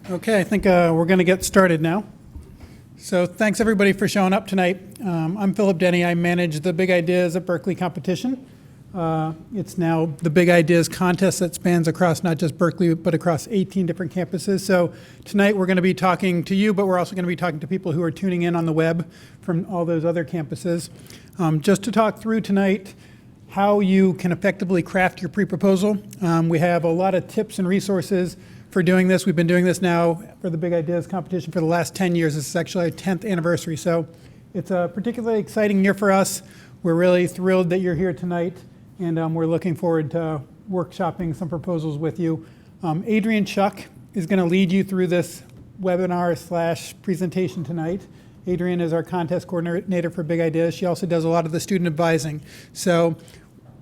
Okay, I think we're going to get started now. So thanks everybody for showing up tonight. I'm Philip Denny. I manage the Big Ideas at Berkeley competition. It's now the Big Ideas contest that spans across not just Berkeley, but across 18 different campuses. So tonight we're going to be talking to you, but we're also going to be talking to people who are tuning in on the web from all those other campuses. Just to talk through tonight how you can effectively craft your pre-proposal. We have a lot of tips and resources for doing this. We've been doing this now for the Big Ideas competition for the last 10 years. This is actually our 10th anniversary. So it's a particularly exciting year for us. We're really thrilled that you're here tonight, and we're looking forward to workshopping some proposals with you. Adrian Chuck is going to lead you through this webinar / presentation tonight. Adrian is our contest coordinator for Big Ideas. She also does a lot of the student advising. So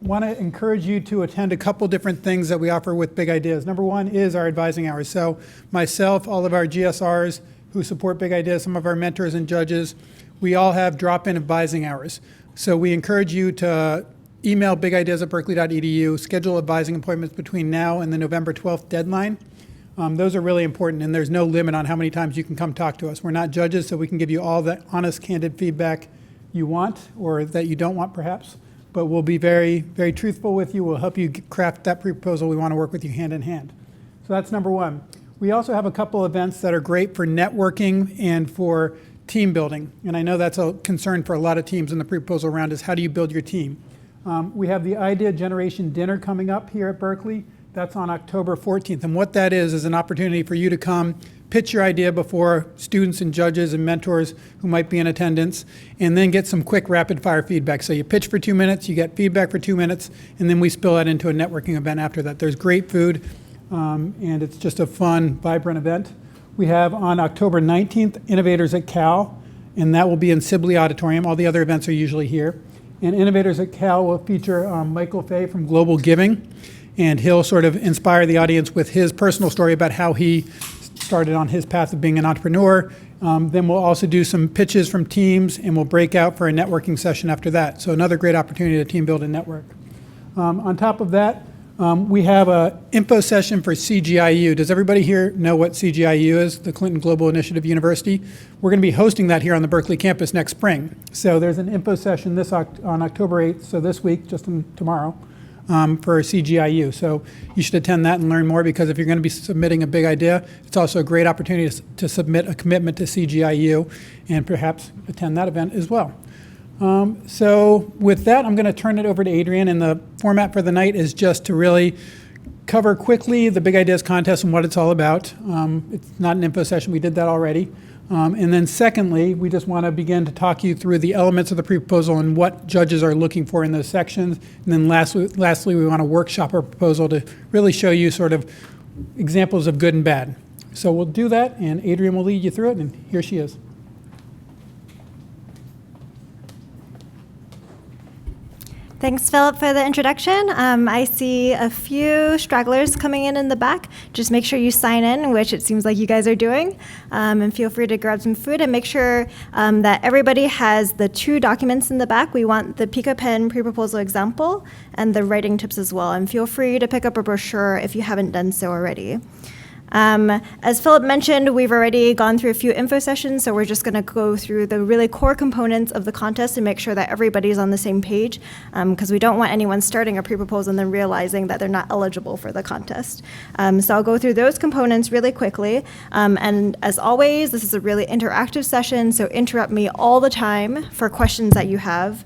want to encourage you to attend a couple different things that we offer with Big Ideas. Number one is our advising hours. So myself, all of our GSRs who support Big Ideas, some of our mentors and judges, we all have drop-in advising hours. So we encourage you to email bigideas@berkeley.edu, schedule advising appointments between now and the November 12th deadline. Those are really important, and there's no limit on how many times you can come talk to us. We're not judges, so we can give you all the honest, candid feedback you want, or that you don't want perhaps. But we'll be very, very truthful with you. We'll help you craft that pre-proposal. We want to work with you hand in hand. So that's number one. We also have a couple events that are great for networking and for team building. And I know that's a concern for a lot of teams in the pre-proposal round is how do you build your team? We have the Idea Generation Dinner coming up here at Berkeley. That's on October 14th. And what that is an opportunity for you to come pitch your idea before students and judges and mentors who might be in attendance, and then get some quick rapid fire feedback. So you pitch for 2 minutes, you get feedback for 2 minutes, and then we spill that into a networking event after that. There's great food, and it's just a fun, vibrant event. We have on October 19th, Innovators at Cal, and that will be in Sibley Auditorium. All the other events are usually here. And Innovators at Cal will feature Michael Fay from Global Giving, and he'll sort of inspire the audience with his personal story about how he started on his path of being an entrepreneur. Then we'll also do some pitches from teams, and we'll break out for a networking session after that. So another great opportunity to team build and network. On top of that, we have an info session for CGIU. Does everybody here know what CGIU is, the Clinton Global Initiative University? We're going to be hosting that here on the Berkeley campus next spring. So there's an info session on October 8th, so this week, just tomorrow, for CGIU. So you should attend that and learn more, because if you're going to be submitting a big idea, it's also a great opportunity to submit a commitment to CGIU and perhaps attend that event as well. So with that, I'm going to turn it over to Adrian, and the format for the night is just to really cover quickly the Big Ideas contest and what it's all about. It's not an info session, we did that already. And then secondly, we just want to begin to talk you through the elements of the pre-proposal and what judges are looking for in those sections. And then lastly, we want to workshop our proposal to really show you sort of examples of good and bad. So we'll do that, and Adrian will lead you through it, and here she is. Thanks, Philip, for the introduction. I see a few stragglers coming in the back. Just make sure you sign in, which it seems like you guys are doing, and feel free to grab some food, and make sure that everybody has the 2 documents in the back. We want the Pico Pen pre-proposal example and the writing tips as well, and feel free to pick up a brochure if you haven't done so already. As Philip mentioned, we've already gone through a few info sessions, so we're just going to go through the really core components of the contest and make sure that everybody's on the same page, because we don't want anyone starting a pre-proposal and then realizing that they're not eligible for the contest. So I'll go through those components really quickly, and as always, this is a really interactive session, so interrupt me all the time for questions that you have.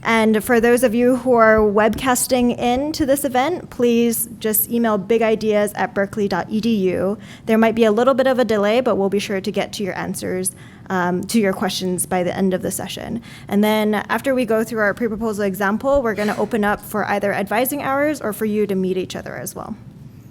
And for those of you who are webcasting into this event, please just email bigideas@berkeley.edu. There might be a little bit of a delay, but we'll be sure to get to your answers, to your questions by the end of the session. And then after we go through our pre-proposal example, we're going to open up for either advising hours or for you to meet each other as well.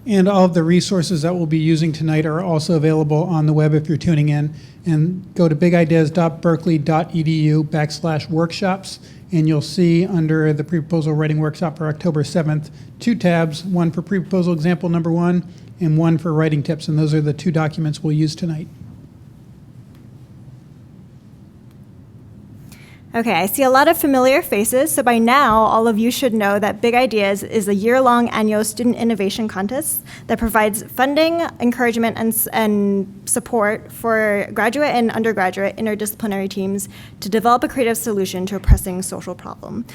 And all of the resources that we'll be using tonight are also available on the web if you're tuning in. And go to bigideas.berkeley.edu/workshops, and you'll see under the pre-proposal writing workshop for October 7th, 2 tabs, one for pre-proposal example number 1 and one for writing tips. And those are the 2 documents we'll use tonight. Okay, I see a lot of familiar faces, so by now, all of you should know that Big Ideas is a year-long annual student innovation contest that provides funding, encouragement, and support for graduate and undergraduate interdisciplinary teams to develop a creative solution to a pressing social problem.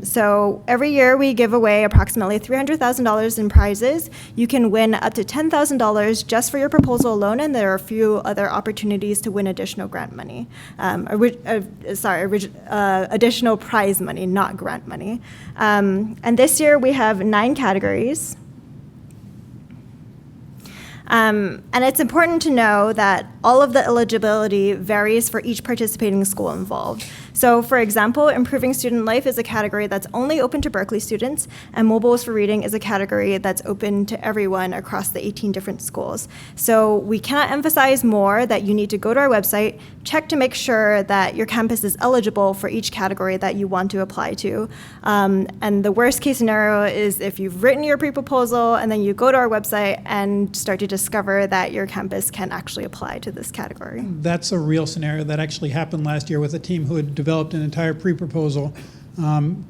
So every year, we give away approximately $300,000 in prizes. You can win up to $10,000 just for your proposal alone, and there are a few other opportunities to win additional grant money. Additional prize money, not grant money. And this year we have 9 categories. And it's important to know that all of the eligibility varies for each participating school involved. So for example, improving student life is a category that's only open to Berkeley students, and mobiles for reading is a category that's open to everyone across the 18 different schools. So we cannot emphasize more that you need to go to our website, check to make sure that your campus is eligible for each category that you want to apply to. And the worst case scenario is if you've written your pre-proposal and then you go to our website and start to discover that your campus can actually apply to this category. That's a real scenario that actually happened last year with a team who had developed an entire pre-proposal,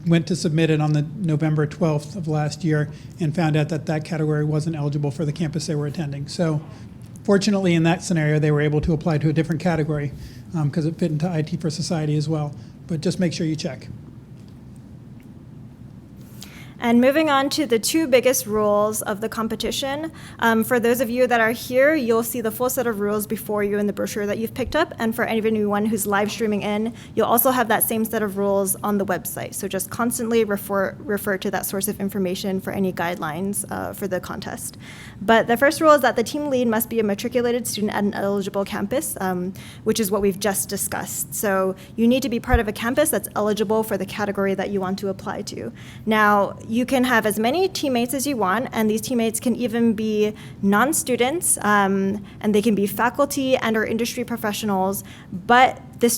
went to submit it on the November 12th of last year, and found out that that category wasn't eligible for the campus they were attending. So fortunately, in that scenario, they were able to apply to a different category because it fit into IT for Society as well. But just make sure you check. And moving on to the 2 biggest rules of the competition. For those of you that are here, you'll see the full set of rules before you in the brochure that you've picked up. And for anyone who's live streaming in, you'll also have that same set of rules on the website. So just constantly refer to that source of information for any guidelines for the contest. But the first rule is that the team lead must be a matriculated student at an eligible campus, which is what we've just discussed. So you need to be part of a campus that's eligible for the category that you want to apply to. Now, you can have as many teammates as you want, and these teammates can even be non-students, and they can be faculty and or industry professionals, but this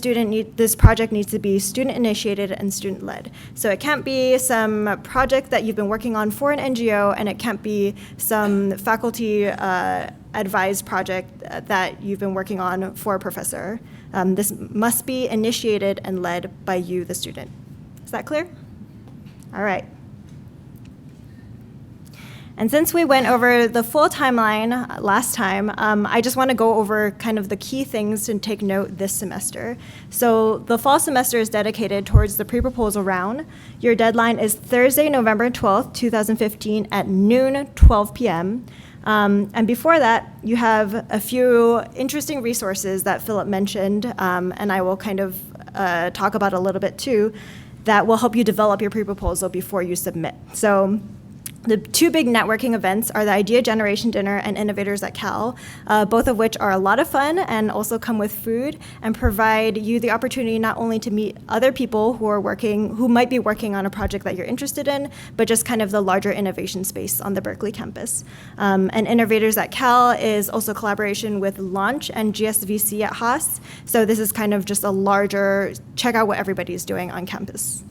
project needs to be student-initiated and student-led. So it can't be some project that you've been working on for an NGO, and it can't be some faculty advised project that you've been working on for a professor. This must be initiated and led by you, the student. Is that clear? All right. And since we went over the full timeline last time, I just want to go over kind of the key things to take note this semester. So the fall semester is dedicated towards the pre-proposal round. Your deadline is Thursday, November 12th, 2015 at noon, 12 p.m. And before that, you have a few interesting resources that Philip mentioned, and I will kind of talk about a little bit too, that will help you develop your pre-proposal before you submit. So the 2 big networking events are the Idea Generation Dinner and Innovators at Cal, both of which are a lot of fun and also come with food and provide you the opportunity not only to meet other people who might be working on a project that you're interested in, but just kind of the larger innovation space on the Berkeley campus. And Innovators at Cal is also collaboration with Launch and GSVC at Haas. So this is kind of just a larger, check out what everybody's doing on campus.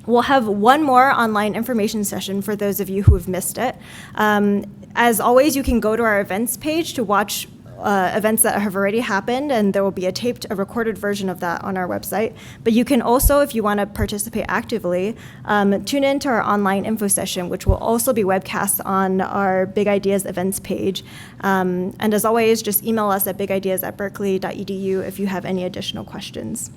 We'll have one more online information session for those of you who have missed it. As always, you can go to our events page to watch events that have already happened, and there will be a recorded version of that on our website. But you can also, if you want to participate actively, tune into our online info session, which will also be webcast on our Big Ideas events page. And as always, just email us at bigideas@berkeley.edu if you have any additional questions.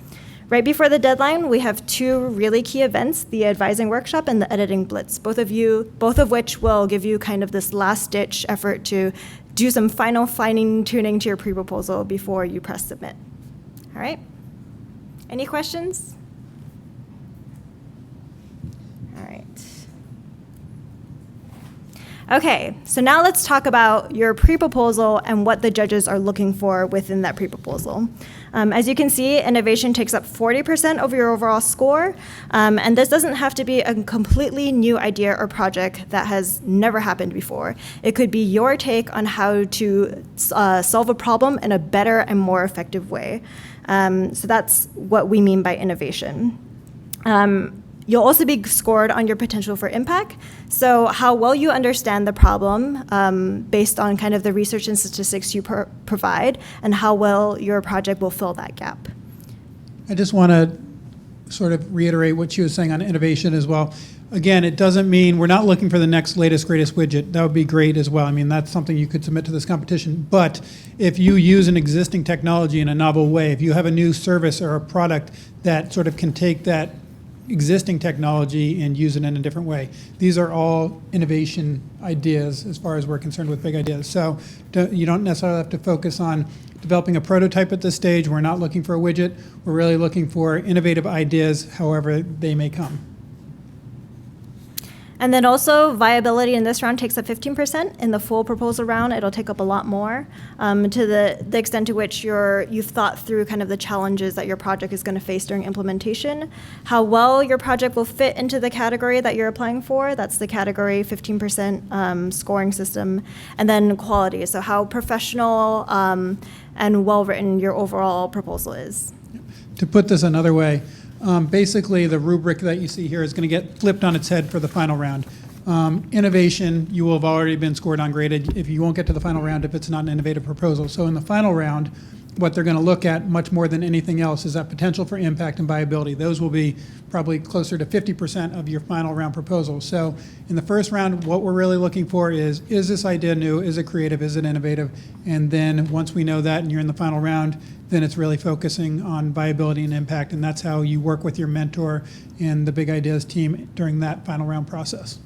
Right before the deadline, we have 2 really key events, the advising workshop and the editing blitz, both of which will give you kind of this last-ditch effort to do some final fine-tuning to your pre-proposal before you press submit. All right? Any questions? All right. Okay, so now let's talk about your pre-proposal and what the judges are looking for within that pre-proposal. As you can see, innovation takes up 40% of your overall score, and this doesn't have to be a completely new idea or project that has never happened before. It could be your take on how to solve a problem in a better and more effective way. So that's what we mean by innovation. You'll also be scored on your potential for impact. So how well you understand the problem based on kind of the research and statistics you provide, and how well your project will fill that gap. I just want to sort of reiterate what she was saying on innovation as well. Again, it doesn't mean we're not looking for the next latest, greatest widget. That would be great as well. I mean, that's something you could submit to this competition. But if you use an existing technology in a novel way, if you have a new service or a product that sort of can take that existing technology and use it in a different way, these are all innovation ideas as far as we're concerned with big ideas. So you don't necessarily have to focus on developing a prototype at this stage. We're not looking for a widget. We're really looking for innovative ideas, however they may come. And then also, viability in this round takes up 15%. In the full proposal round, it'll take up a lot more, to the extent to which you've thought through kind of the challenges that your project is going to face during implementation, how well your project will fit into the category that you're applying for. That's the category 15% scoring system. And then quality, so how professional and well-written your overall proposal is. To put this another way, basically, the rubric that you see here is going to get flipped on its head for the final round. Innovation, you will have already been scored on graded if you won't get to the final round if it's not an innovative proposal. So in the final round, what they're going to look at much more than anything else is that potential for impact and viability. Those will be probably closer to 50% of your final round proposal. So in the first round, what we're really looking for is this idea new? Is it creative? Is it innovative? And then once we know that and you're in the final round, then it's really focusing on viability and impact. And that's how you work with your mentor and the Big Ideas team during that final round process.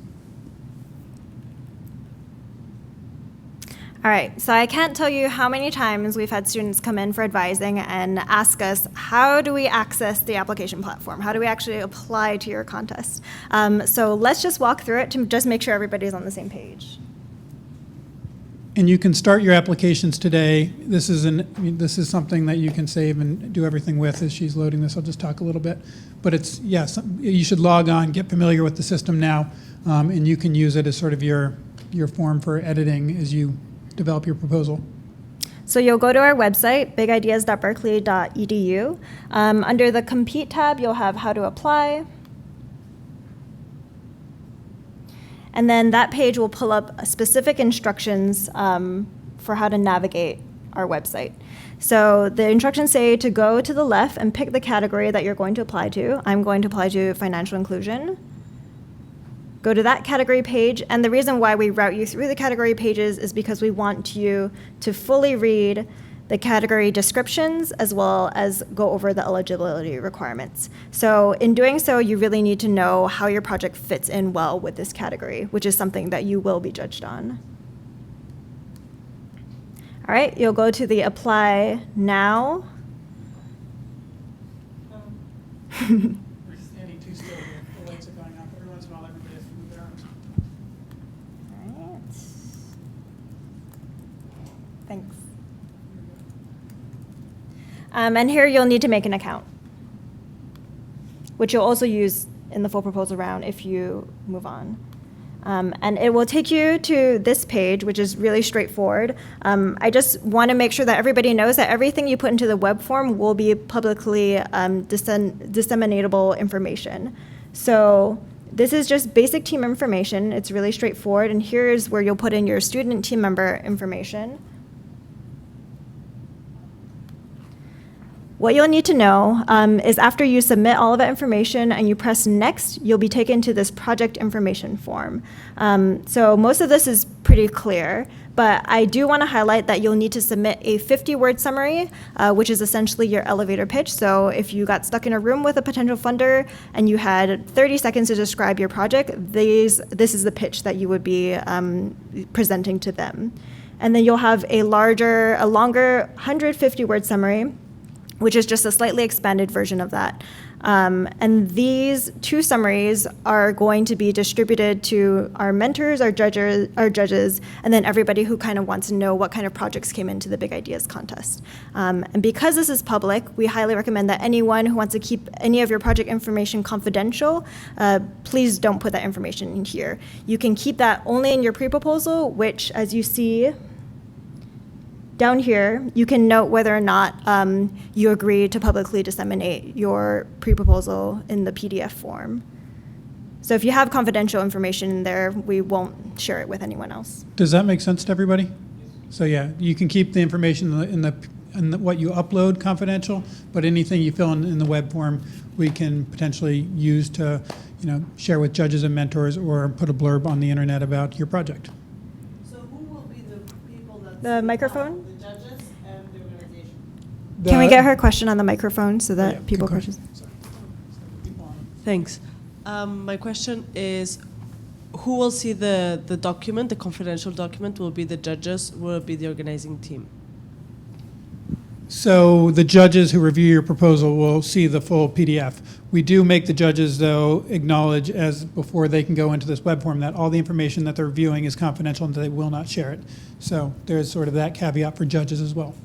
All right, so I can't tell you how many times we've had students come in for advising and ask us, how do we access the application platform? How do we actually apply to your contest? So let's just walk through it to just make sure everybody's on the same page. And you can start your applications today. This is something that you can save and do everything with. As she's loading this, I'll just talk a little bit. But it's, yes, you should log on, get familiar with the system now, and you can use it as sort of your form for editing as you develop your proposal. So you'll go to our website, bigideas.berkeley.edu. Under the Compete tab, you'll have how to apply. And then that page will pull up specific instructions for how to navigate our website. So the instructions say to go to the left and pick the category that you're going to apply to. I'm going to apply to financial inclusion. Go to that category page, and the reason why we route you through the category pages is because we want you to fully read the category descriptions as well as go over the eligibility requirements. So in doing so, you really need to know how your project fits in well with this category, which is something that you will be judged on. All right, you'll go to the Apply Now. We're standing too still here. The lights are going up. Every once in a while, everybody has to move their arms. All right. Thanks. And here you'll need to make an account, which you'll also use in the full proposal round if you move on. And it will take you to this page, which is really straightforward. I just want to make sure that everybody knows that everything you put into the web form will be publicly disseminatable information. So this is just basic team information. It's really straightforward. And here's where you'll put in your student team member information. What you'll need to know is after you submit all of that information and you press next, you'll be taken to this project information form. So most of this is pretty clear, but I do want to highlight that you'll need to submit a 50-word summary, which is essentially your elevator pitch. So if you got stuck in a room with a potential funder and you had 30 seconds to describe your project, this is the pitch that you would be presenting to them. And then you'll have a longer 150-word summary, which is just a slightly expanded version of that. And these two summaries are going to be distributed to our mentors, our judges, and then everybody who kind of wants to know what kind of projects came into the Big Ideas contest. And because this is public, we highly recommend that anyone who wants to keep any of your project information confidential, please don't put that information in here. You can keep that only in your pre-proposal, which, as you see, down here, you can note whether or not you agree to publicly disseminate your pre-proposal in the PDF form. So if you have confidential information in there, we won't share it with anyone else. Does that make sense to everybody? So yeah, you can keep the information what you upload confidential, but anything you fill in the web form, we can potentially use to, share with judges and mentors or put a blurb on the internet about your project. So who will be the people that The microphone? the judges and the organization? Can we get her question on the microphone so that Yeah, people good can? question. Sorry. Thanks. My question is, who will see the document, the confidential document? Will it be the judges? Will it be the organizing team? So the judges who review your proposal will see the full PDF. We do make the judges, though, acknowledge as before they can go into this web form that all the information that they're viewing is confidential and they will not share it. So there's sort of that caveat for judges as well.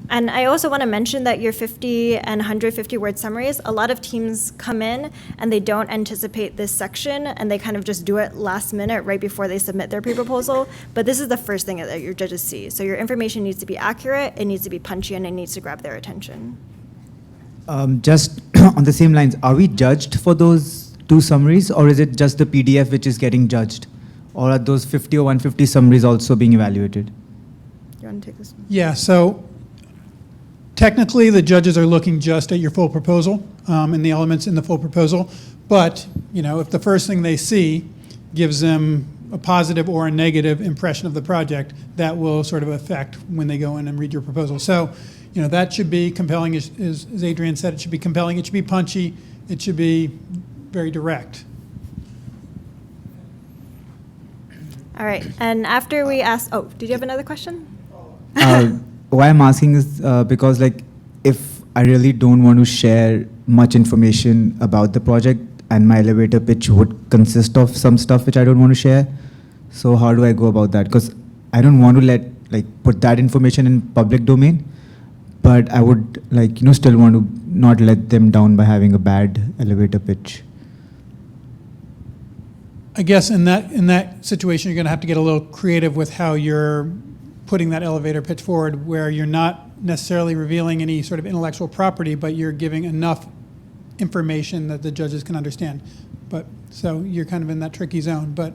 And I also want to mention that your 50 and 150 word summaries, a lot of teams come in and they don't anticipate this section and they kind of just do it last minute right before they submit their pre-proposal. But this is the first thing that your judges see. So your information needs to be accurate, it needs to be punchy, and it needs to grab their attention. Just on the same lines, are we judged for those 2 summaries, or is it just the PDF which is getting judged? Or are those 50 or 150 summaries also being evaluated? You want to take this one? Yeah, so technically the judges are looking just at your full proposal and the elements in the full proposal. But, if the first thing they see gives them a positive or a negative impression of the project, that will sort of affect when they go in and read your proposal. So, that should be compelling, as Adrian said, it should be compelling, it should be punchy, it should be very direct. All right, and after we ask, did you have another question? Why I'm asking is because, if I really don't want to share much information about the project, and my elevator pitch would consist of some stuff which I don't want to share, so how do I go about that? Because I don't want to put that information in public domain, but I would still want to not let them down by having a bad elevator pitch. I guess in that situation, you're going to have to get a little creative with how you're putting that elevator pitch forward, where you're not necessarily revealing any sort of intellectual property, but you're giving enough information that the judges can understand. But so you're kind of in that tricky zone. But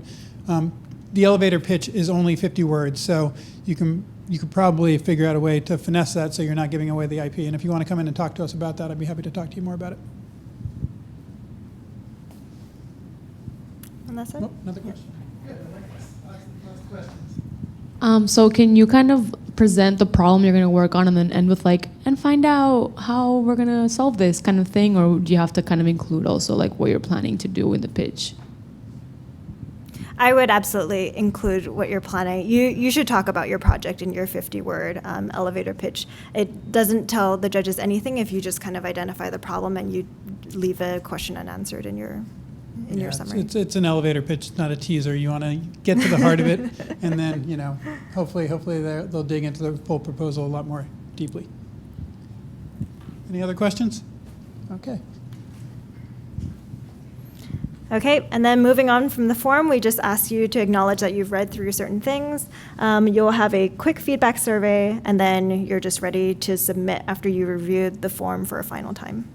the elevator pitch is only 50 words, so you could probably figure out a way to finesse that so you're not giving away the IP. And if you want to come in and talk to us about that, I'd be happy to talk to you more about it. And that's it? Nope, another question. So can you kind of present the problem you're going to work on and then end with and find out how we're going to solve this kind of thing? Or do you have to kind of include also what you're planning to do in the pitch? I would absolutely include what you're planning. You should talk about your project in your 50-word elevator pitch. It doesn't tell the judges anything if you just kind of identify the problem and you leave a question unanswered in your summary. It's an elevator pitch, it's not a teaser. You want to get to the heart of it, and then hopefully they'll dig into the full proposal a lot more deeply. Any other questions? Okay. Okay, and then moving on from the form, we just ask you to acknowledge that you've read through certain things. You'll have a quick feedback survey, and then you're just ready to submit after you reviewed the form for a final time.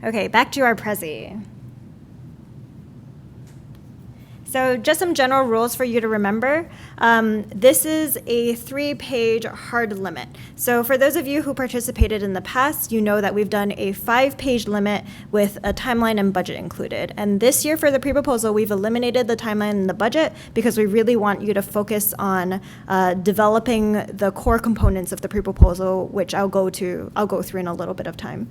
Okay, back to our Prezi. So just some general rules for you to remember. This is a 3-page hard limit. So for those of you who participated in the past, you know that we've done a 5-page limit with a timeline and budget included. And this year for the pre-proposal, we've eliminated the timeline and the budget because we really want you to focus on developing the core components of the pre-proposal, which I'll go through in a little bit of time.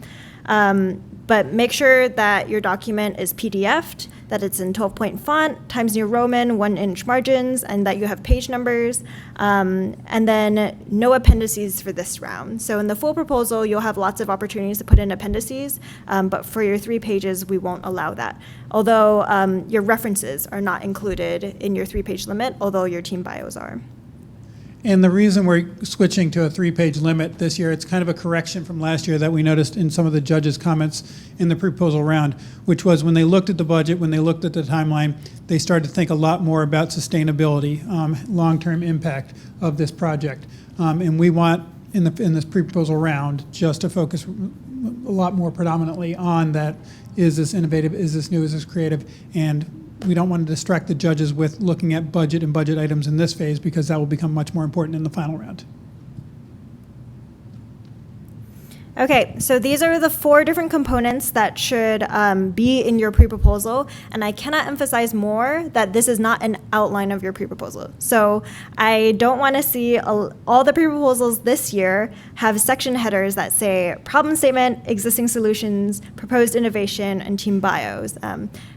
But make sure that your document is PDF'd, that it's in 12-point font, Times New Roman, 1-inch margins, and that you have page numbers, and then no appendices for this round. So in the full proposal, you'll have lots of opportunities to put in appendices, but for your 3 pages, we won't allow that. Although your references are not included in your 3-page limit, although your team bios are. And the reason we're switching to a 3-page limit this year, it's kind of a correction from last year that we noticed in some of the judges' comments in the proposal round, which was when they looked at the budget, when they looked at the timeline, they started to think a lot more about sustainability, long-term impact of this project. And we want, in this proposal round, just to focus a lot more predominantly on that, is this innovative, is this new, is this creative, and we don't want to distract the judges with looking at budget and budget items in this phase, because that will become much more important in the final round. Okay, so these are the 4 different components that should be in your pre-proposal, and I cannot emphasize more that this is not an outline of your pre-proposal. So I don't want to see all the pre-proposals this year have section headers that say problem statement, existing solutions, proposed innovation, and team bios.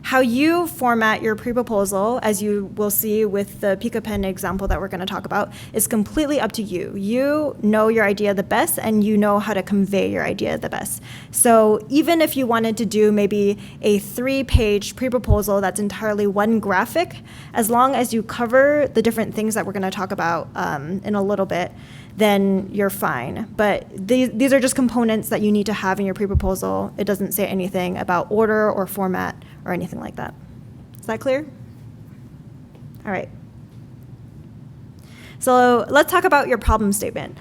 How you format your pre-proposal, as you will see with the Pika Pen example that we're going to talk about, is completely up to you. You know your idea the best, and you know how to convey your idea the best. So even if you wanted to do maybe a 3-page pre-proposal that's entirely one graphic, as long as you cover the different things that we're going to talk about in a little bit, then you're fine. But these are just components that you need to have in your pre-proposal. It doesn't say anything about order or format or anything like that. Is that clear? All right. So let's talk about your problem statement.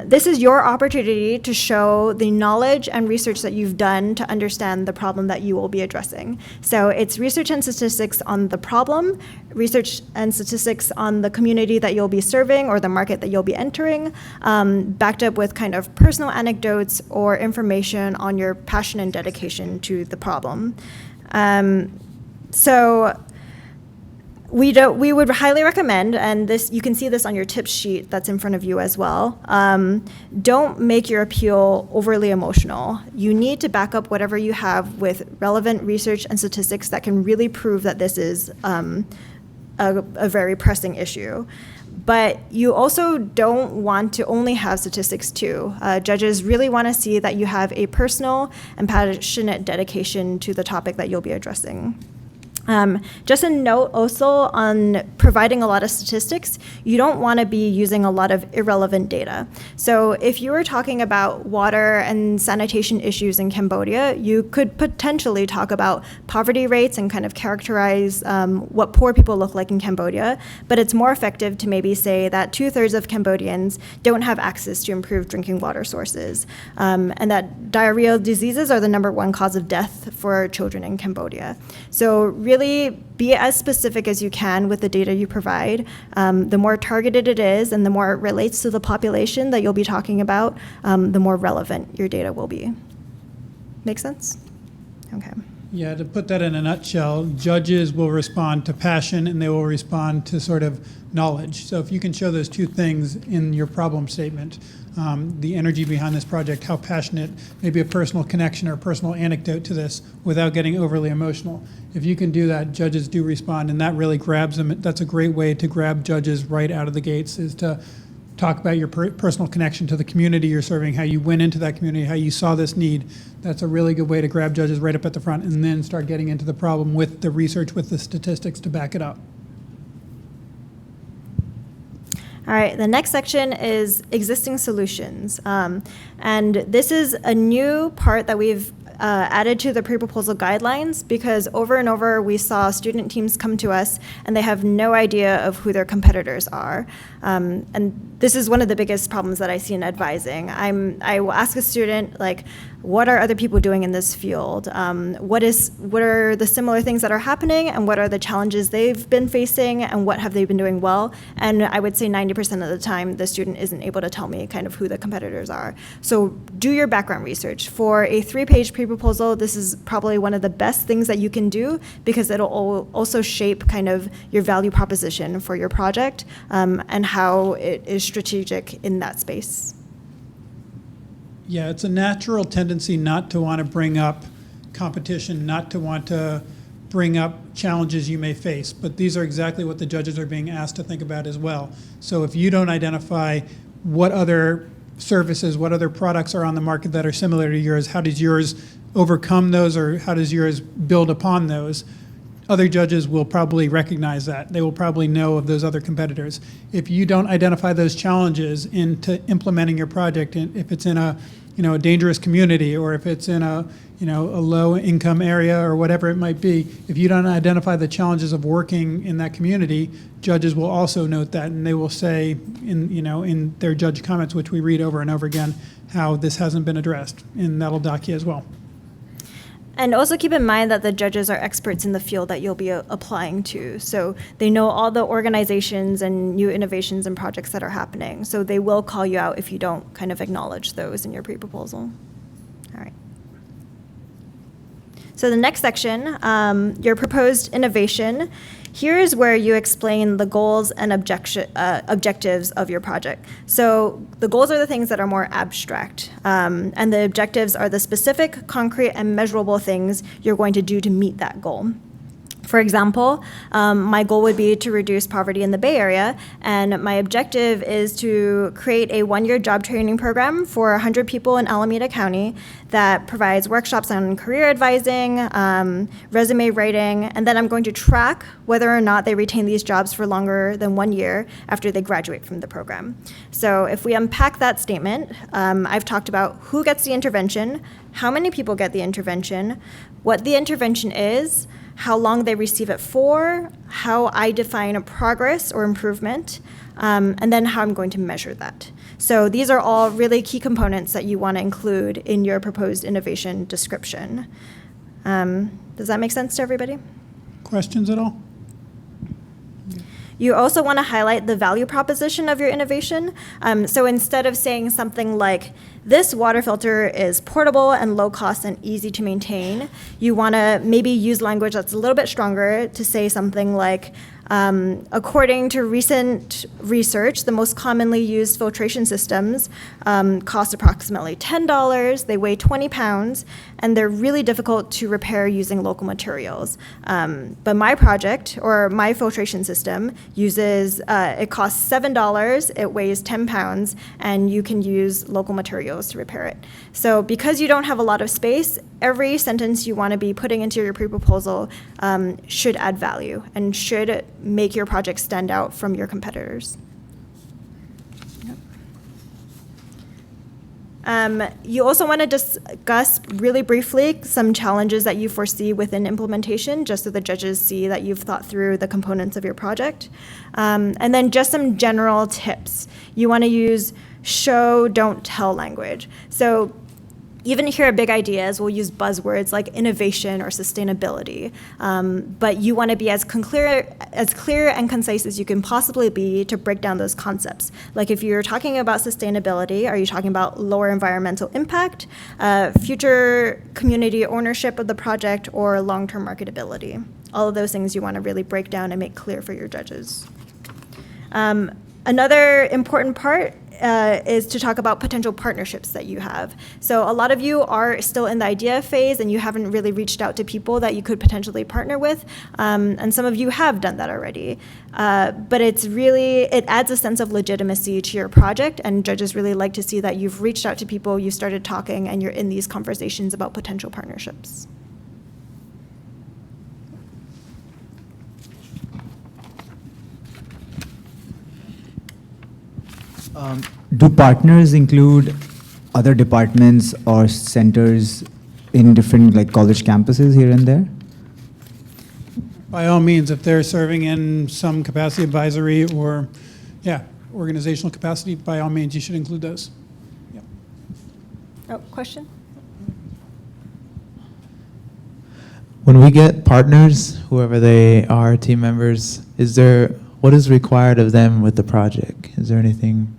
This is your opportunity to show the knowledge and research that you've done to understand the problem that you will be addressing. So it's research and statistics on the problem, research and statistics on the community that you'll be serving or the market that you'll be entering, backed up with kind of personal anecdotes or information on your passion and dedication to the problem. We would highly recommend, and this you can see this on your tips sheet that's in front of you as well, don't make your appeal overly emotional. You need to back up whatever you have with relevant research and statistics that can really prove that this is a very pressing issue. But you also don't want to only have statistics too. Judges really want to see that you have a personal and passionate dedication to the topic that you'll be addressing. Just a note also on providing a lot of statistics, you don't want to be using a lot of irrelevant data. So if you were talking about water and sanitation issues in Cambodia, you could potentially talk about poverty rates and kind of characterize what poor people look like in Cambodia, but it's more effective to maybe say that 2/3 of Cambodians don't have access to improved drinking water sources, and that diarrheal diseases are the #1 cause of death for children in Cambodia. So really be as specific as you can with the data you provide. The more targeted it is and the more it relates to the population that you'll be talking about, the more relevant your data will be. Make sense? Okay. Yeah, to put that in a nutshell, judges will respond to passion and they will respond to sort of knowledge. So if you can show those 2 things in your problem statement, the energy behind this project, how passionate, maybe a personal connection or a personal anecdote to this without getting overly emotional. If you can do that, judges do respond, and that really grabs them. That's a great way to grab judges right out of the gates, is to talk about your personal connection to the community you're serving, how you went into that community, how you saw this need. That's a really good way to grab judges right up at the front, and then start getting into the problem with the research, with the statistics to back it up. All right, the next section is existing solutions. And this is a new part that we've added to the pre-proposal guidelines, because over and over we saw student teams come to us and they have no idea of who their competitors are. And this is one of the biggest problems that I see in advising. I will ask a student, like, what are other people doing in this field? What are the similar things that are happening, and what are the challenges they've been facing, and what have they been doing well? And I would say 90% of the time the student isn't able to tell me kind of who the competitors are. So do your background research. For a 3-page pre-proposal, this is probably one of the best things that you can do, because it'll also shape kind of your value proposition for your project, and how it is strategic in that space. Yeah, it's a natural tendency not to want to bring up competition, not to want to bring up challenges you may face, but these are exactly what the judges are being asked to think about as well. So if you don't identify what other services, what other products are on the market that are similar to yours, how does yours overcome those, or how does yours build upon those? Other judges will probably recognize that. They will probably know of those other competitors. If you don't identify those challenges into implementing your project, if it's in a dangerous community, or if it's in a low income area, or whatever it might be, if you don't identify the challenges of working in that community, judges will also note that, and they will say in their judge comments, which we read over and over again, how this hasn't been addressed, and that'll dock you as well. And also keep in mind that the judges are experts in the field that you'll be applying to. So they know all the organizations and new innovations and projects that are happening. So they will call you out if you don't kind of acknowledge those in your pre-proposal. All right. So the next section, your proposed innovation. Here is where you explain the goals and objectives of your project. So the goals are the things that are more abstract, and the objectives are the specific, concrete, and measurable things you're going to do to meet that goal. For example, my goal would be to reduce poverty in the Bay Area, and my objective is to create a one-year job training program for 100 people in Alameda County that provides workshops on career advising, resume writing, and then I'm going to track whether or not they retain these jobs for longer than 1 year after they graduate from the program. So if we unpack that statement, I've talked about who gets the intervention, how many people get the intervention, what the intervention is, how long they receive it for, how I define a progress or improvement, and then how I'm going to measure that. So these are all really key components that you want to include in your proposed innovation description. Does that make sense to everybody? Questions at all? You also want to highlight the value proposition of your innovation. So instead of saying something like, this water filter is portable and low cost and easy to maintain, you want to maybe use language that's a little bit stronger to say something like, according to recent research, the most commonly used filtration systems cost approximately $10, they weigh 20 pounds, and they're really difficult to repair using local materials. But my project, or my filtration system, uses, it costs $7, it weighs 10 pounds, and you can use local materials to repair it. So because you don't have a lot of space, every sentence you want to be putting into your pre-proposal should add value and should make your project stand out from your competitors. You also want to discuss really briefly some challenges that you foresee within implementation, just so the judges see that you've thought through the components of your project. And then just some general tips. You want to use show, don't tell language. So even here at Big Ideas, we'll use buzzwords like innovation or sustainability, but you want to be as clear and concise as you can possibly be to break down those concepts. Like if you're talking about sustainability, are you talking about lower environmental impact, future community ownership of the project, or long-term marketability? All of those things you want to really break down and make clear for your judges. Another important part is to talk about potential partnerships that you have. So a lot of you are still in the idea phase and you haven't really reached out to people that you could potentially partner with, and some of you have done that already. But it adds a sense of legitimacy to your project, and judges really like to see that you've reached out to people, you started talking, and you're in these conversations about potential partnerships. Do partners include other departments or centers in different college campuses here and there? By all means, if they're serving in some capacity advisory or, organizational capacity, by all means, you should include those. Yep. Oh, question? When we get partners, whoever they are, team members, what is required of them with the project? Is there anything?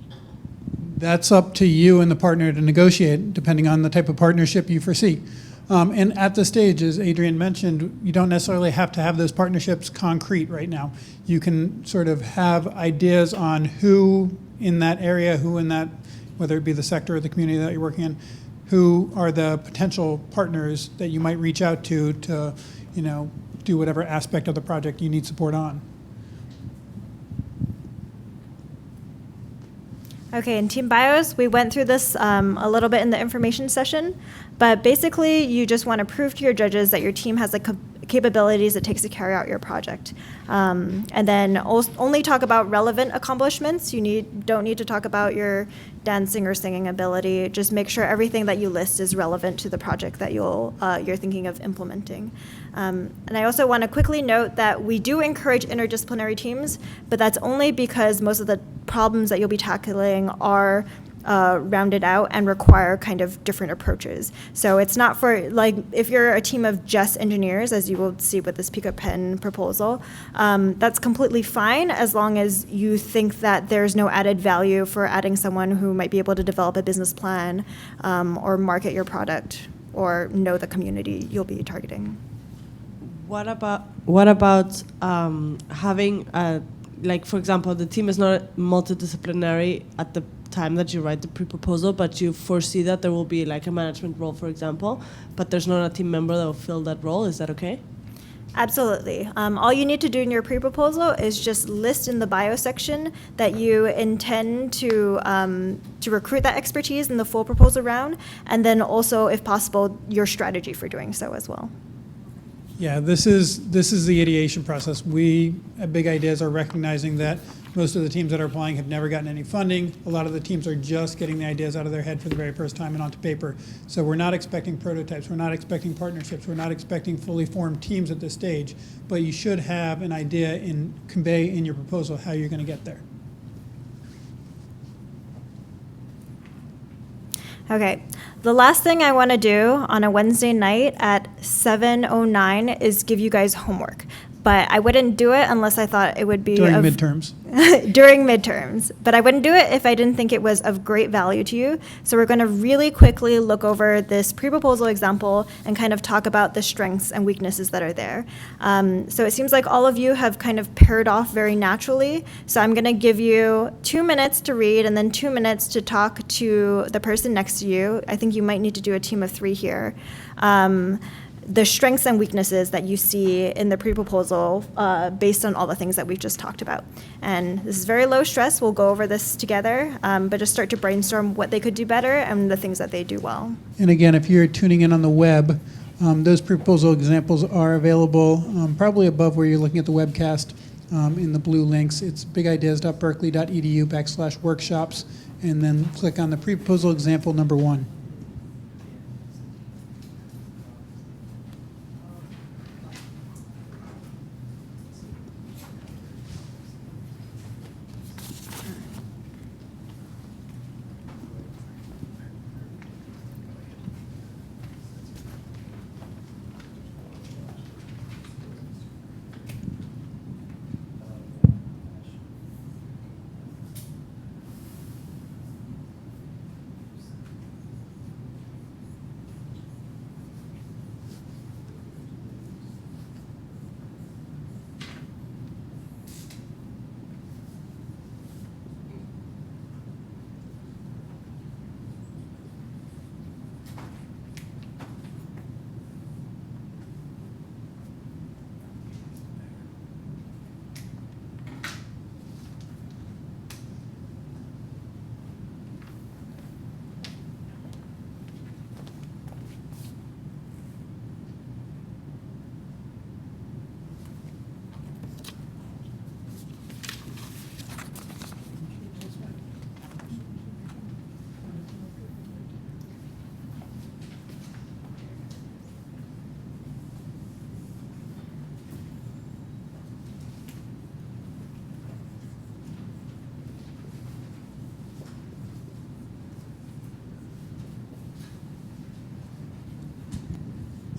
That's up to you and the partner to negotiate, depending on the type of partnership you foresee. And at this stage, as Adrian mentioned, you don't necessarily have to have those partnerships concrete right now. You can sort of have ideas on who in that area, whether it be the sector or the community that you're working in, who are the potential partners that you might reach out to do whatever aspect of the project you need support on. Okay, in team bios, we went through this a little bit in the information session, but basically you just want to prove to your judges that your team has the capabilities it takes to carry out your project. And then only talk about relevant accomplishments. You don't need to talk about your dancing or singing ability. Just make sure everything that you list is relevant to the project that you're thinking of implementing. And I also want to quickly note that we do encourage interdisciplinary teams, but that's only because most of the problems that you'll be tackling are rounded out and require kind of different approaches. So it's not for, like, if you're a team of just engineers, as you will see with this Pico Pen proposal, that's completely fine as long as you think that there's no added value for adding someone who might be able to develop a business plan or market your product or know the community you'll be targeting. What about having like, for example, the team is not multidisciplinary at the time that you write the pre-proposal, but you foresee that there will be like a management role, for example, but there's not a team member that will fill that role. Is that okay? Absolutely. All you need to do in your pre-proposal is just list in the bio section that you intend to recruit that expertise in the full proposal round, and then also, if possible, your strategy for doing so as well. Yeah, this is the ideation process. We at Big Ideas are recognizing that most of the teams that are applying have never gotten any funding. A lot of the teams are just getting the ideas out of their head for the very first time and onto paper. So we're not expecting prototypes. We're not expecting partnerships. We're not expecting fully formed teams at this stage. But you should have an idea and convey in your proposal how you're going to get there. Okay, the last thing I want to do on a Wednesday night at 7:09 is give you guys homework. But I wouldn't do it unless I thought it would be During midterms. during midterms. But I wouldn't do it if I didn't think it was of great value to you. So we're going to really quickly look over this pre-proposal example and kind of talk about the strengths and weaknesses that are there. So it seems like all of you have kind of paired off very naturally. So I'm going to give you 2 minutes to read and then 2 minutes to talk to the person next to you. I think you might need to do a team of 3 here. The strengths and weaknesses that you see in the pre-proposal based on all the things that we've just talked about. And this is very low stress. We'll go over this together, but just start to brainstorm what they could do better and the things that they do well. And again, if you're tuning in on the web, those pre-proposal examples are available probably above where you're looking at the webcast in the blue links. It's bigideas.berkeley.edu/workshops, and then click on the pre-proposal example number 1.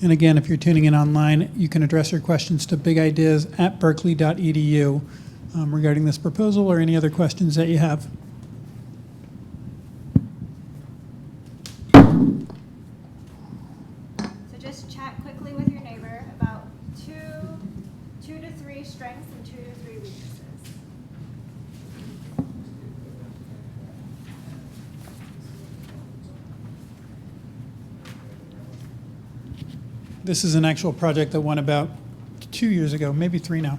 And again, if you're tuning in online, you can address your questions to bigideas@berkeley.edu regarding this proposal or any other questions that you have. So just chat quickly with your neighbor about two to three strengths and 2 to 3 weaknesses. This is an actual project that won about 2 years ago, maybe 3 now.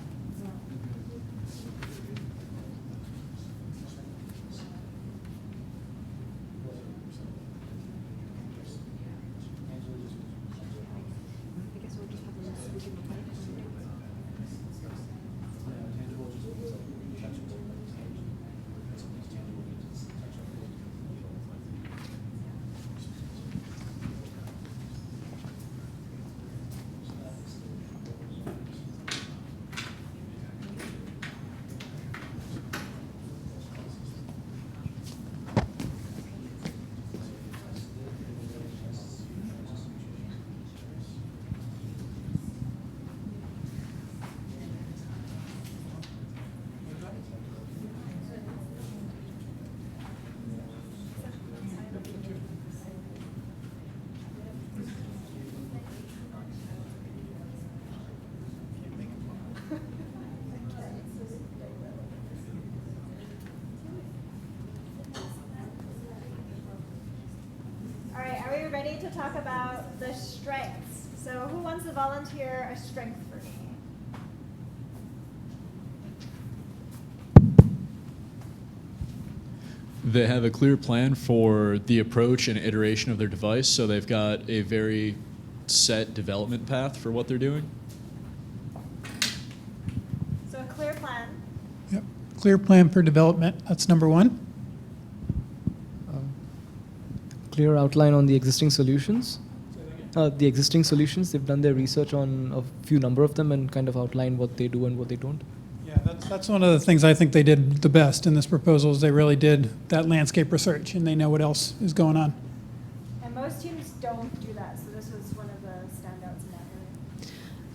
to talk about the strengths. So who wants to volunteer a strength for me? They have a clear plan for the approach and iteration of their device, so they've got a very set development path for what they're doing. So a clear plan. Yep. Clear plan for development, that's number one. Clear outline on the existing solutions. The existing solutions, they've done their research on a few number of them and kind of outline what they do and what they don't. Yeah, that's one of the things I think they did the best in this proposal is they really did that landscape research and they know what else is going on. And most teams don't do that, so this was one of the standouts in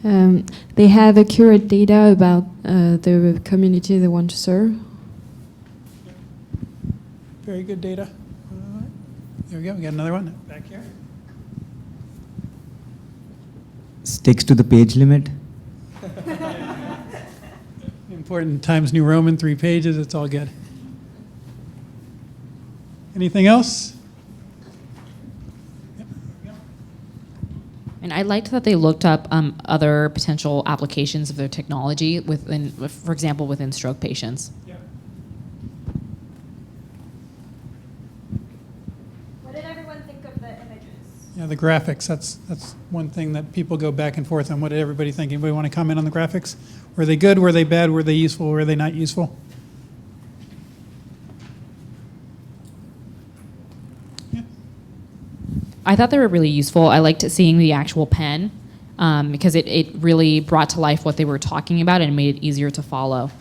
that area. They have accurate data about the community they want to serve. Very good data. There we go, we got another one back here. Sticks to the page limit. Important Times New Roman, 3 pages, it's all good. Anything else? And I liked that they looked up other potential applications of their technology within, for example, within stroke patients. What did everyone think of the images? Yeah, the graphics, that's one thing that people go back and forth on. What did everybody think? Anybody want to comment on the graphics? Were they good? Were they bad? Were they useful? Were they not useful? Yeah. I thought they were really useful. I liked seeing the actual pen because it really brought to life what they were talking about and made it easier to follow.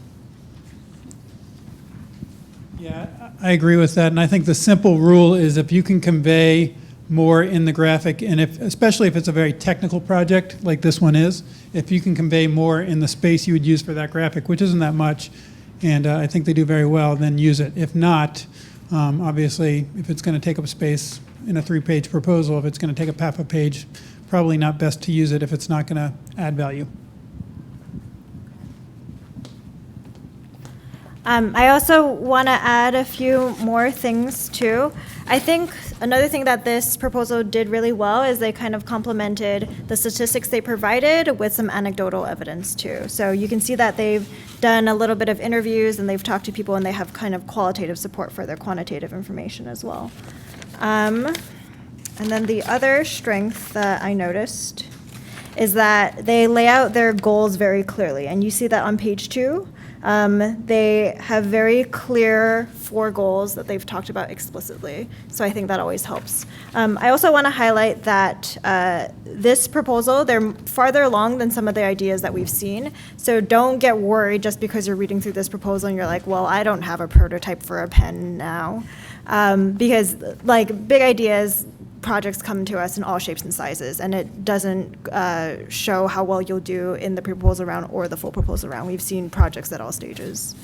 Yeah, I agree with that. And I think the simple rule is if you can convey more in the graphic, and especially if it's a very technical project like this one is, if you can convey more in the space you would use for that graphic, which isn't that much, and I think they do very well, then use it. If not, obviously, if it's going to take up space in a 3-page proposal, if it's going to take up half a page, probably not best to use it if it's not going to add value. I also want to add a few more things too. I think another thing that this proposal did really well is they kind of complemented the statistics they provided with some anecdotal evidence too. So you can see that they've done a little bit of interviews and they've talked to people and they have kind of qualitative support for their quantitative information as well. And then the other strength that I noticed is that they lay out their goals very clearly. And you see that on page 2. They have very clear 4 goals that they've talked about explicitly. So I think that always helps. I also want to highlight that this proposal, they're farther along than some of the ideas that we've seen. So don't get worried just because you're reading through this proposal and you're like, well, I don't have a prototype for a pen now. Because like big ideas, projects come to us in all shapes and sizes, and it doesn't show how well you'll do in the proposal round or the full proposal round. We've seen projects at all stages.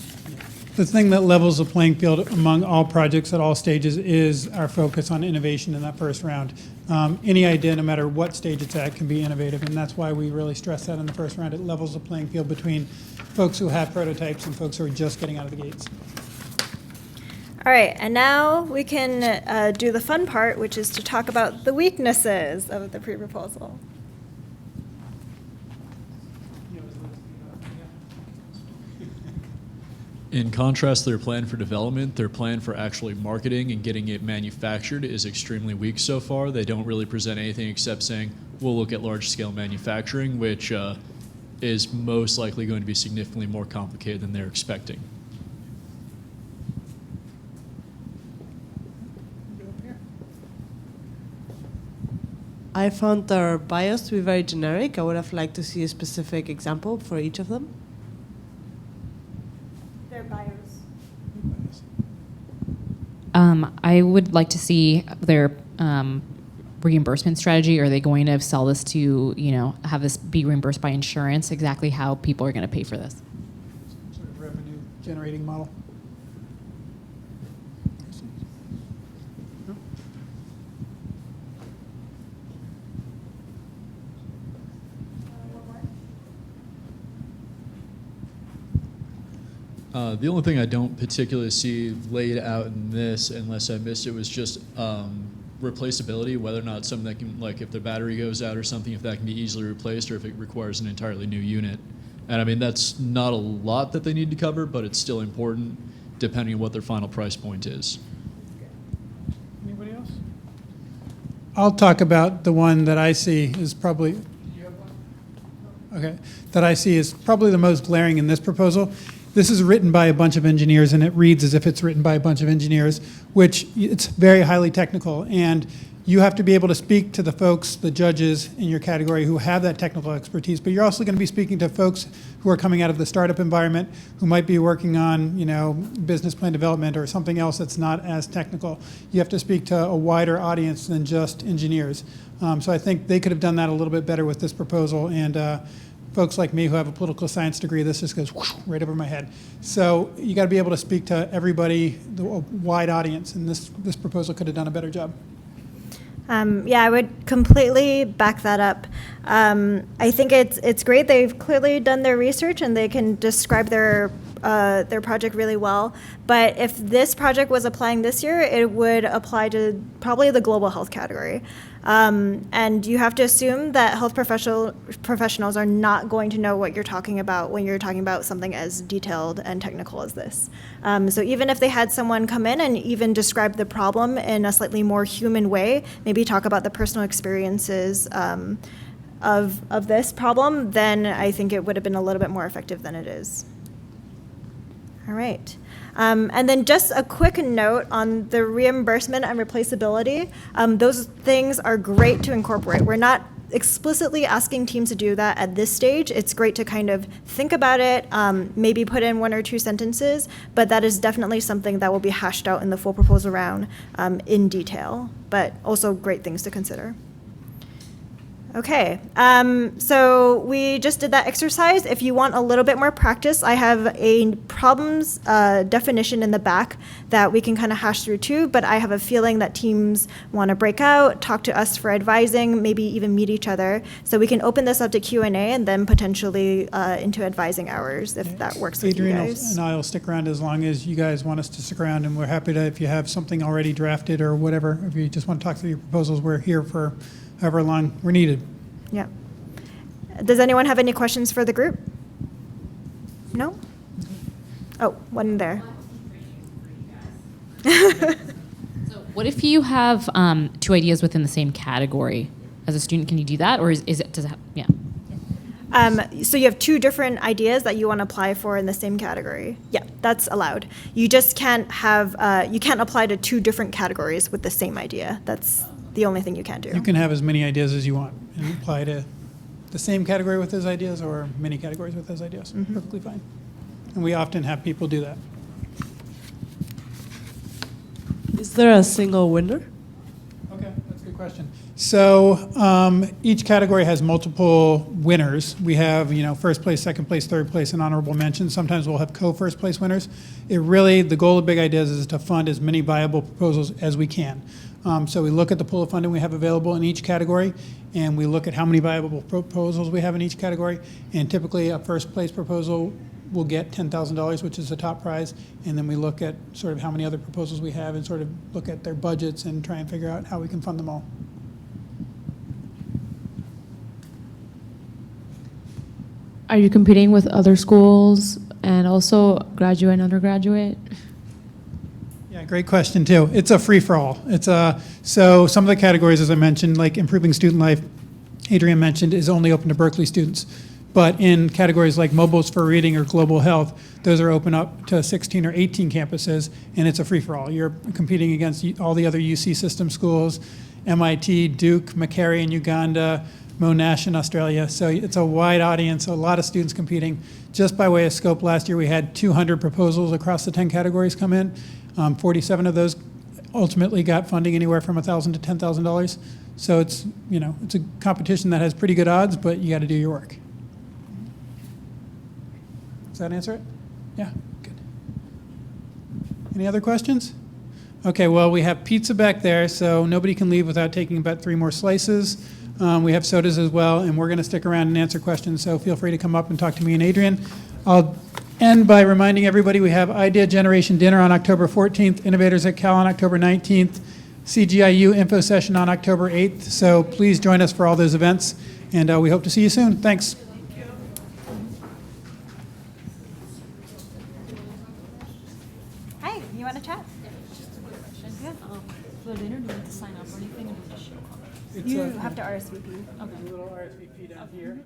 The thing that levels the playing field among all projects at all stages is our focus on innovation in that first round. Any idea, no matter what stage it's at, can be innovative, and that's why we really stress that in the first round. It levels the playing field between folks who have prototypes and folks who are just getting out of the gates. All right, and now we can do the fun part, which is to talk about the weaknesses of the pre-proposal. In contrast to their plan for development, their plan for actually marketing and getting it manufactured is extremely weak so far. They don't really present anything except saying, we'll look at large-scale manufacturing, which is most likely going to be significantly more complicated than they're expecting. I found their bios to be very generic. I would have liked to see a specific example for each of them. Their bios. I would like to see their reimbursement strategy. Are they going to sell this to, have this be reimbursed by insurance? Exactly how people are going to pay for this? Sort of revenue generating model. The only thing I don't particularly see laid out in this, unless I missed it, was just replaceability, whether or not something that can, like if the battery goes out or something, if that can be easily replaced or if it requires an entirely new unit. And I mean, that's not a lot that they need to cover, but it's still important depending on what their final price point is. Anybody else? I'll talk about the one that I see is probably, okay, that I see is probably the most glaring in this proposal. This is written by a bunch of engineers, and it reads as if it's written by a bunch of engineers, which it's very highly technical. And you have to be able to speak to the folks, the judges in your category who have that technical expertise, but you're also going to be speaking to folks who are coming out of the startup environment, who might be working on, you know, business plan development or something else that's not as technical. You have to speak to a wider audience than just engineers. So I think they could have done that a little bit better with this proposal. And folks like me who have a political science degree, this just goes whoosh, right over my head. So you got to be able to speak to everybody, a wide audience, and this proposal could have done a better job. Yeah, I would completely back that up. I think it's great. They've clearly done their research and they can describe their project really well. But if this project was applying this year, it would apply to probably the global health category. And you have to assume that health professionals are not going to know what you're talking about when you're talking about something as detailed and technical as this. So even if they had someone come in and even describe the problem in a slightly more human way, maybe talk about the personal experiences of this problem, then I think it would have been a little bit more effective than it is. All right. And then just a quick note on the reimbursement and replaceability. Those things are great to incorporate. We're not explicitly asking teams to do that at this stage. It's great to kind of think about it, maybe put in 1 or 2 sentences, but that is definitely something that will be hashed out in the full proposal round in detail, but also great things to consider. Okay, so we just did that exercise. If you want a little bit more practice, I have a problems definition in the back that we can kind of hash through too, but I have a feeling that teams want to break out, talk to us for advising, maybe even meet each other. So we can open this up to Q&A and then potentially into advising hours if that works with you Adrian guys. and I will stick around as long as you guys want us to stick around, and we're happy to, if you have something already drafted or whatever, if you just want to talk through your proposals, we're here for however long we're needed. Yeah. Does anyone have any questions for the group? No? Oh, one there. So what if you have 2 ideas within the same category? As a student, can you do that, or is it, does it have, yeah? So you have 2 different ideas that you want to apply for in the same category. Yeah, that's allowed. You just can't have, you can't apply to 2 different categories with the same idea. That's the only thing you can't do. You can have as many ideas as you want and apply to the same category with those ideas or many categories with those ideas. Mm-hmm. Perfectly fine. And we often have people do that. Is there a single winner? Okay, that's a good question. So each category has multiple winners. We have, you know, first place, second place, third place, and honorable mention. Sometimes we'll have co-first place winners. It really, the goal of Big Ideas is to fund as many viable proposals as we can. So we look at the pool of funding we have available in each category, and we look at how many viable proposals we have in each category. And typically a first place proposal will get $10,000, which is the top prize. And then we look at sort of how many other proposals we have and sort of look at their budgets and try and figure out how we can fund them all. Are you competing with other schools and also graduate and undergraduate? Yeah, great question too. It's a free-for-all. So some of the categories, as I mentioned, like improving student life, Adrian mentioned, is only open to Berkeley students. But in categories like mobiles for reading or global health, those are open up to 16 or 18 campuses, and it's a free-for-all. You're competing against all the other UC system schools, MIT, Duke, Macquarie in Uganda, Monash in Australia. So it's a wide audience, a lot of students competing. Just by way of scope, last year we had 200 proposals across the 10 categories come in. 47 of those ultimately got funding anywhere from $1,000 to $10,000. So it's, you know, it's a competition that has pretty good odds, but you got to do your work. Does that answer it? Yeah, good. Any other questions? Okay, well, we have pizza back there, so nobody can leave without taking about 3 more slices. We have sodas as well, and we're going to stick around and answer questions, so feel free to come up and talk to me and Adrian. I'll end by reminding everybody we have Idea Generation Dinner on October 14th, Innovators at Cal on October 19th. CGIU info session on October 8th. So please join us for all those events, and we hope to see you soon. Thanks. Hi, you want to chat? For the dinner, do we have to sign up or anything, or just show up? You have to RSVP. There's a little RSVP down here.